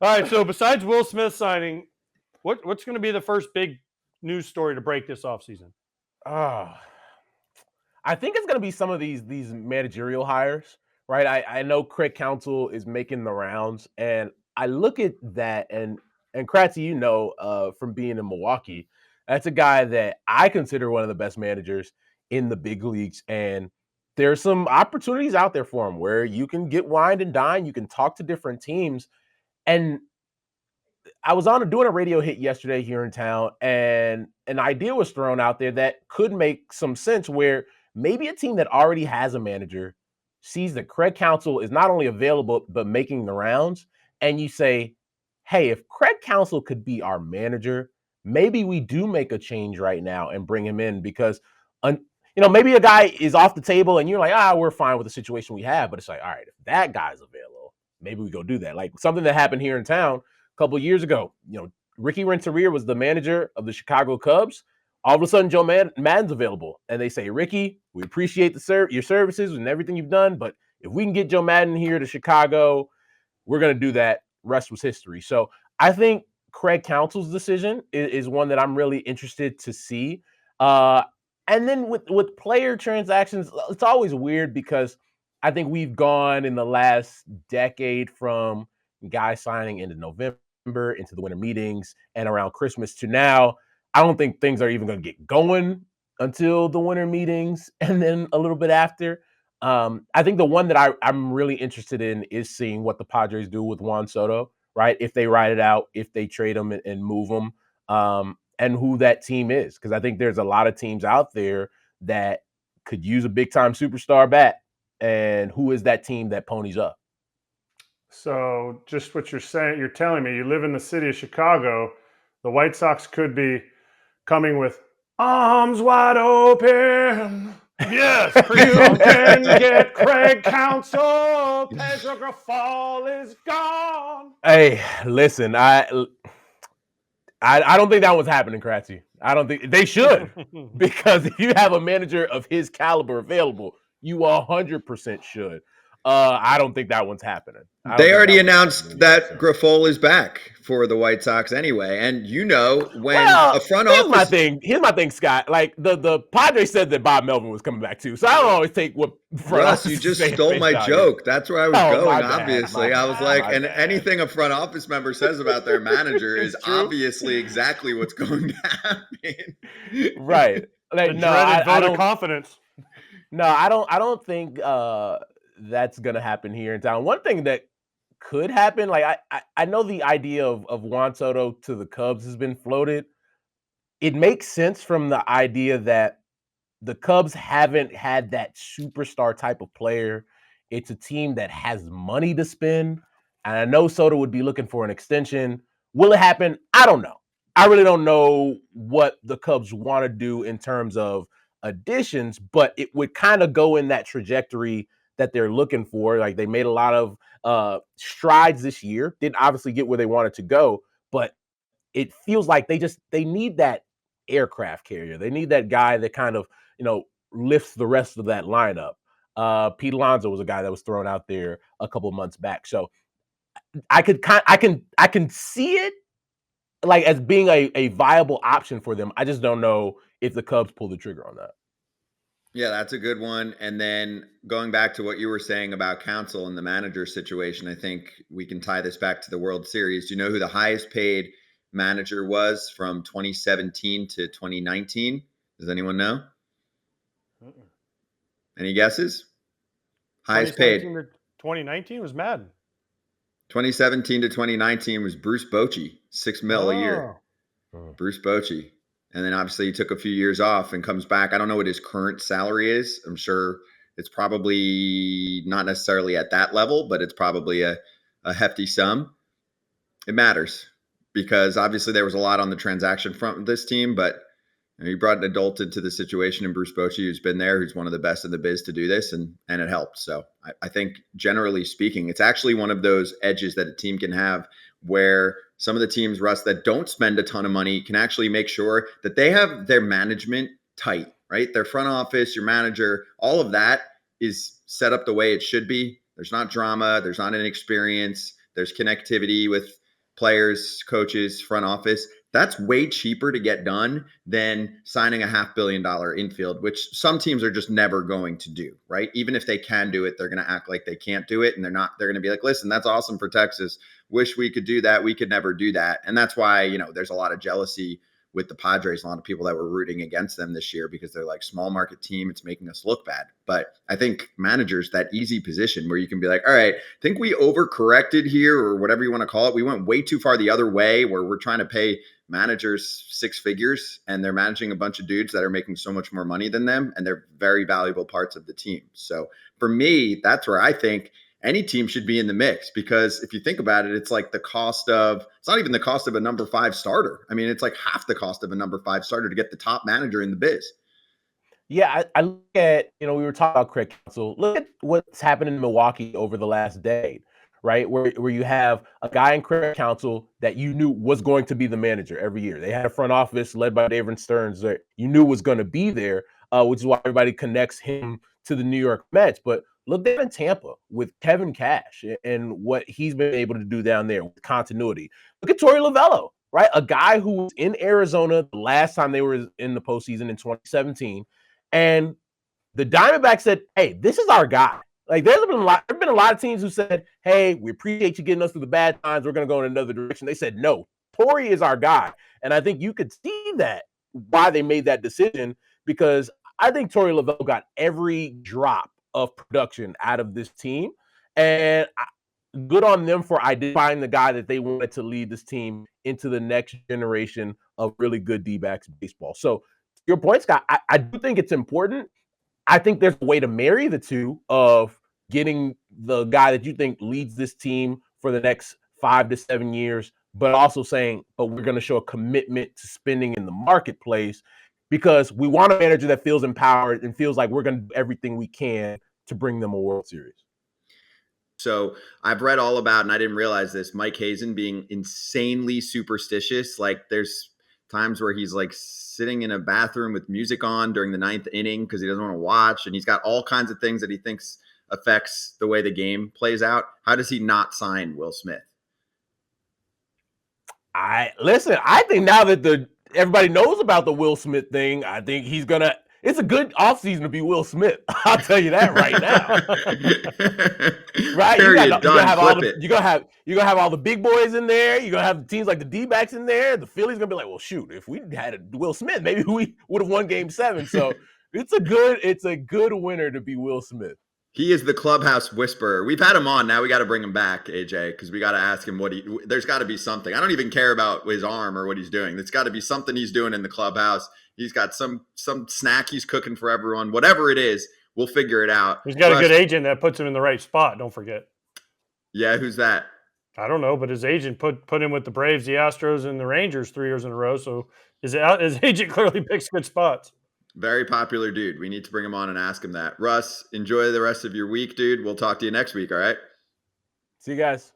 All right. So besides Will Smith signing, what's going to be the first big news story to break this offseason? I think it's going to be some of these managerial hires, right? I know Craig Counsell is making the rounds, and I look at that, and Kratzy, from being in Milwaukee, that's a guy that I consider one of the best managers in the big leagues, and there's some opportunities out there for him where you can get wined and dine, you can talk to different teams, and I was doing a radio hit yesterday here in town, and an idea was thrown out there that could make some sense where maybe a team that already has a manager sees that Craig Counsell is not only available, but making the rounds. And you say, hey, if Craig Counsell could be our manager, maybe we do make a change right now and bring him in because, maybe a guy is off the table and you're like, we're fine with the situation we have. But it's like, all right, if that guy's available, maybe we go do that. Like something that happened here in town couple of years ago, Ricky Renteria was the manager of the Chicago Cubs. All of a sudden, Joe Madden's available, and they say, Ricky, we appreciate your services and everything you've done, but if we can get Joe Madden here to Chicago, we're going to do that. Rest was history. So I think Craig Counsell's decision is one that I'm really interested to see. And then with player transactions, it's always weird because I think we've gone in the last decade from guys signing into November into the winter meetings and around Christmas to now. I don't think things are even going to get going until the winter meetings and then a little bit after. I think the one that I'm really interested in is seeing what the Padres do with Juan Soto, right? If they ride it out, if they trade him and move him, and who that team is. Because I think there's a lot of teams out there that could use a big-time superstar bat. And who is that team that ponies up? So just what you're saying, you're telling me you live in the city of Chicago. The White Sox could be coming with arms wide open. Yes, you can get Craig Counsell. Pedro Grifol is gone. Hey, listen, I don't think that was happening, Kratzy. I don't think they should, because if you have a manager of his caliber available, you 100% should. I don't think that one's happening. They already announced that Grifol is back for the White Sox anyway. And when a front office... Here's my thing, Scott. Like the Padres said that Bob Melvin was coming back too. So I don't always take what front Russ, you just stole my joke. That's where I was going, obviously. I was like, anything a front office member says about their manager is obviously exactly what's going to happen. Right. Like, vote of confidence. No, I don't think that's gonna happen here in town. One thing that could happen, like I know the idea of Juan Soto to the Cubs has been floated. It makes sense from the idea that the Cubs haven't had that superstar type of player. It's a team that has money to spend, and I know Soto would be looking for an extension. Will it happen? I don't know. I really don't know what the Cubs want to do in terms of additions, but it would kind of go in that trajectory that they're looking for. Like they made a lot of strides this year, didn't obviously get where they wanted to go, but it feels like they need that aircraft carrier. They need that guy that kind of, lifts the rest of that lineup. Pete Alonso was a guy that was thrown out there a couple of months back. So I can see it like as being a viable option for them. I just don't know if the Cubs pull the trigger on that. Yeah, that's a good one. And then going back to what you were saying about Counsell and the manager situation, I think we can tie this back to the World Series. Do you know who the highest paid manager was from 2017 to 2019? Does anyone know? Any guesses? Highest paid. 2019 was Madden. 2017 to 2019 was Bruce Bochy, $6 million a year. Bruce Bochy. And then obviously he took a few years off and comes back. I don't know what his current salary is. I'm sure it's probably not necessarily at that level, but it's probably a hefty sum. It matters because obviously there was a lot on the transaction front with this team, but you brought an adult into the situation in Bruce Bochy, who's been there, who's one of the best in the biz to do this, and it helped. So I think generally speaking, it's actually one of those edges that a team can have where some of the teams, Russ, that don't spend a ton of money can actually make sure that they have their management tight, right? Their front office, your manager, all of that is set up the way it should be. There's not drama. There's not inexperience. There's connectivity with players, coaches, front office. That's way cheaper to get done than signing a $500 million infield, which some teams are just never going to do, right? Even if they can do it, they're going to act like they can't do it. And they're going to be like, listen, that's awesome for Texas. Wish we could do that. We could never do that. And that's why, there's a lot of jealousy with the Padres, a lot of people that were rooting against them this year because they're like small market team. It's making us look bad. But I think managers, that easy position where you can be like, all right, I think we overcorrected here or whatever you want to call it. We went way too far the other way where we're trying to pay managers 6 figures and they're managing a bunch of dudes that are making so much more money than them. And they're very valuable parts of the team. So for me, that's where I think any team should be in the mix, because if you think about it, it's like it's not even the cost of a number 5 starter. I mean, it's like half the cost of a number 5 starter to get the top manager in the biz. Yeah, I look at, we were talking about Craig Counsell. Look at what's happened in Milwaukee over the last decade, right? Where you have a guy in Craig Counsell that you knew was going to be the manager every year. They had a front office led by David Stearns that you knew was going to be there, which is why everybody connects him to the New York Mets. But look down in Tampa with Kevin Cash and what he's been able to do down there with continuity. Look at Torey Lovello, right? A guy who was in Arizona the last time they were in the postseason in 2017. And the Diamondbacks said, hey, this is our guy. Like there's been a lot of teams who said, hey, we appreciate you getting us through the bad times. We're going to go in another direction. They said, no, Torey is our guy. And I think you could see that why they made that decision, because I think Torey Lovello got every drop of production out of this team, and good on them for identifying the guy that they wanted to lead this team into the next generation of really good D-backs baseball. So your point, Scott, I do think it's important. I think there's a way to marry the two of getting the guy that you think leads this team for the next 5 to 7 years, but also saying, but we're going to show a commitment to spending in the marketplace, because we want a manager that feels empowered and feels like we're going to do everything we can to bring them a World Series. So I've read all about, and I didn't realize this, Mike Hazen being insanely superstitious. Like there's times where he's like sitting in a bathroom with music on during the 9th inning because he doesn't want to watch. And he's got all kinds of things that he thinks affects the way the game plays out. How does he not sign Will Smith? I think now that everybody knows about the Will Smith thing, I think it's a good offseason to be Will Smith. I'll tell you that right now. Right? You're gonna have all the big boys in there. You're gonna have teams like the D-backs in there. The Phillies gonna be like, well, shoot, if we had a Will Smith, maybe we would have won Game 7. So it's a good winner to be Will Smith. He is the clubhouse whisperer. We've had him on. Now we got to bring him back, AJ, because we got to ask him there's got to be something. I don't even care about his arm or what he's doing. There's got to be something he's doing in the clubhouse. He's got some snack he's cooking for everyone. Whatever it is, we'll figure it out. He's got a good agent that puts him in the right spot. Don't forget. Yeah, who's that? I don't know, but his agent put him with the Braves, the Astros, and the Rangers 3 years in a row. So his agent clearly picks good spots. Very popular dude. We need to bring him on and ask him that. Russ, enjoy the rest of your week, dude. We'll talk to you next week, all right? See you guys.